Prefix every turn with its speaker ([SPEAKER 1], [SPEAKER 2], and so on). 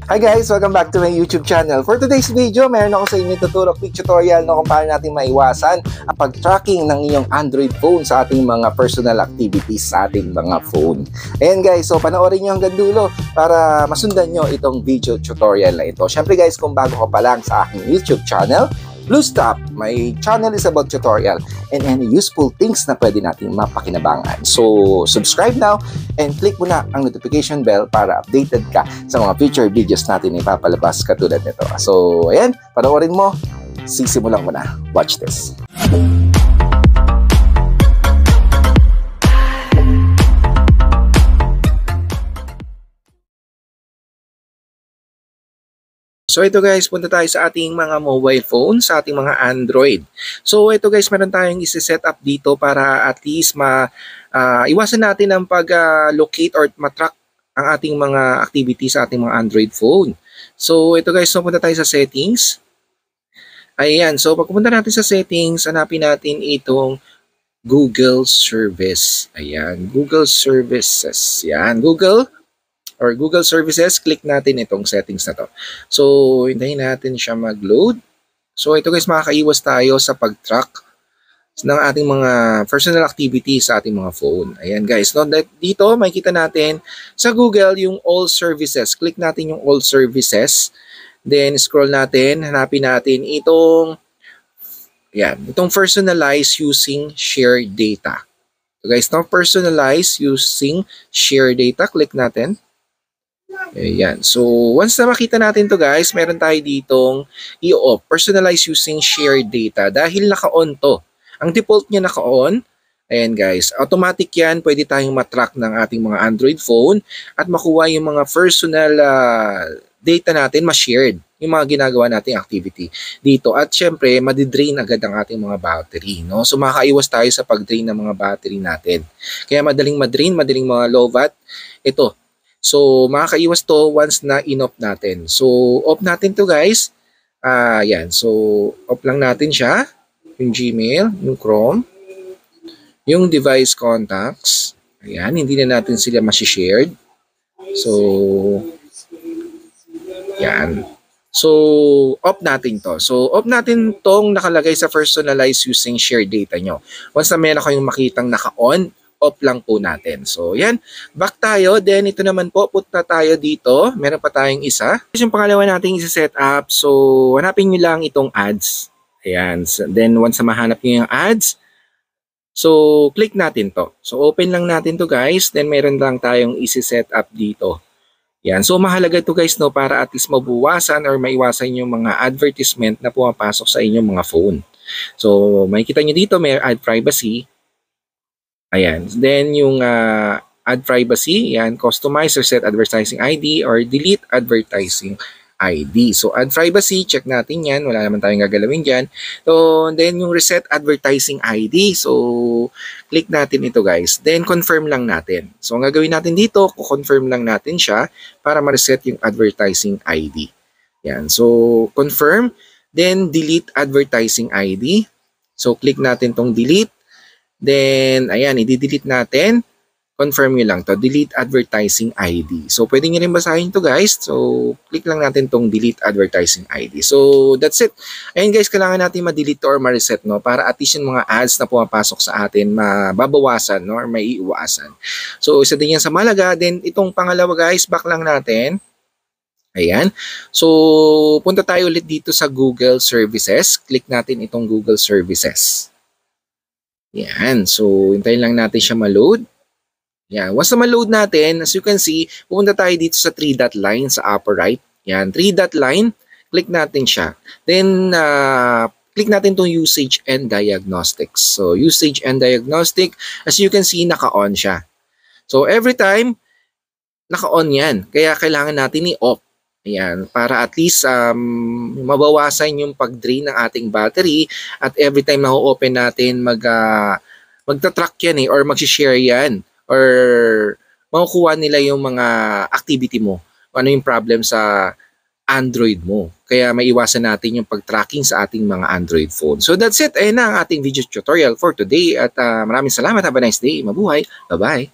[SPEAKER 1] Hi guys! Welcome back to my YouTube channel. For today's video, meron ako sa inyo tutulong quick tutorial no, kung paano natin maiwasan ang pag-tracking ng inyong Android phone sa ating mga personal activities sa ating mga phone. Ayan guys, so panoorin nyo hanggang dulo para masundan nyo itong video tutorial na ito. Syempre guys, kung bago ka pa lang sa aking YouTube channel, Bluestop, my channel is about tutorial and any useful things na pwede nating mapakinabangan. So, subscribe now and click mo na ang notification bell para updated ka sa mga future videos natin na ipapalabas katulad nito. So, ayan, panoorin mo. Sisimulan ko na. Watch this. So ito guys, punta tayo sa ating mga mobile phone, sa ating mga Android. So ito guys, meron tayong isi-set up dito para at least iwasan natin ang pag-locate or matrack ang ating mga activities sa ating mga Android phone. So ito guys, so punta tayo sa settings. Ayan, so pag pumunta natin sa settings, hanapin natin itong Google Service. Ayan, Google Services. Ayan, Google Services, click natin itong settings na to. So, hintayin natin siya mag-load. So, ito guys, makakaiwas tayo sa pag-track ng ating mga personal activities sa ating mga phone. Ayan guys, no? Dito makikita natin sa Google yung All Services. Click natin yung All Services. Then, scroll natin, hanapin natin itong personalize using shared data. So guys, no? Personalize using shared data. Click natin. Ayan. So, once na makita natin to guys, meron tayo ditong i-off, personalize using shared data. Dahil naka-on to. Ang default niya naka-on. Ayan guys, automatic yan. Pwede tayong matrack ng ating mga Android phone at makuha yung mga personal data natin, ma-shared. Yung mga ginagawa nating activity dito. At syempre, madidrain agad ang ating mga battery. No? So, makakaiwas tayo sa pag-drain ng mga battery natin. Kaya madaling ma-drain, madaling mga low watt. Ito. So, makakaiwas to once na in-off natin. So, off natin to guys. Yan. So, off lang natin siya. Yung Gmail, yung Chrome, yung device contacts. Ayan, hindi na natin sila masishared. So, yan. So, off natin to. So, off natin tong nakalagay sa personalize using shared data nyo. Once na meron kayong makitang naka-on, off lang po natin. So, yan. Back tayo. Then, ito naman po, punta tayo dito. Meron pa tayong isa. Yung pangalawa natin isa-set up. So, hanapin nyo lang itong ads. Ayan. Then, once na mahanap nyo yung ads, so, click natin to. So, open lang natin to guys. Then, meron lang tayong isi-set up dito. Yan. So, mahalaga to guys, no, para at least mabuwasan or maiwasan yung mga advertisement na pumapasok sa inyong mga phone. So, makikita nyo dito, may add privacy. Ayan. Then, yung add privacy, yan, customize or set advertising ID or delete advertising ID. So, add privacy, check natin yan. Wala naman tayong gagalawin dyan. So, then yung reset advertising ID. So, click natin ito guys. Then, confirm lang natin. So, ang gagawin natin dito, confirm lang natin siya para ma-reset yung advertising ID. Yan. So, confirm. Then, delete advertising ID. So, click natin tong delete. Then, ayan, i-delete natin. Confirm nyo lang to. Delete advertising ID. So, pwede nyo rin basahin to guys. So, click lang natin tong delete advertising ID. So, that's it. Ayan guys, kailangan natin ma-delete or ma-reset, no? Para at least yung mga ads na pumapasok sa atin, mababawasan, no? Or maiiwasan. So, isa din yan sa malaga. Then, itong pangalawa guys, back lang natin. Ayan. So, punta tayo ulit dito sa Google Services. Click natin itong Google Services. Yan. So, hintayin lang natin siya ma-load. Yan. Once na ma-load natin, as you can see, pupunta tayo dito sa 3-dot line sa upper right. Yan. 3-dot line. Click natin siya. Then, click natin itong usage and diagnostics. So, usage and diagnostic, as you can see, naka-on siya. So, every time, naka-on yan. Kaya kailangan natin i-off. Ayan, para at least mabawasan yung pag-drain ng ating battery at every time na open natin magta-track yan or mag-share yan or makukuha nila yung mga activity mo. Ano yung problem sa Android mo. Kaya maiwasan natin yung pag-tracking sa ating mga Android phone. So that's it. Ayan na ang ating video tutorial for today at maraming salamat. Have a nice day. Mabuhay. Bye-bye.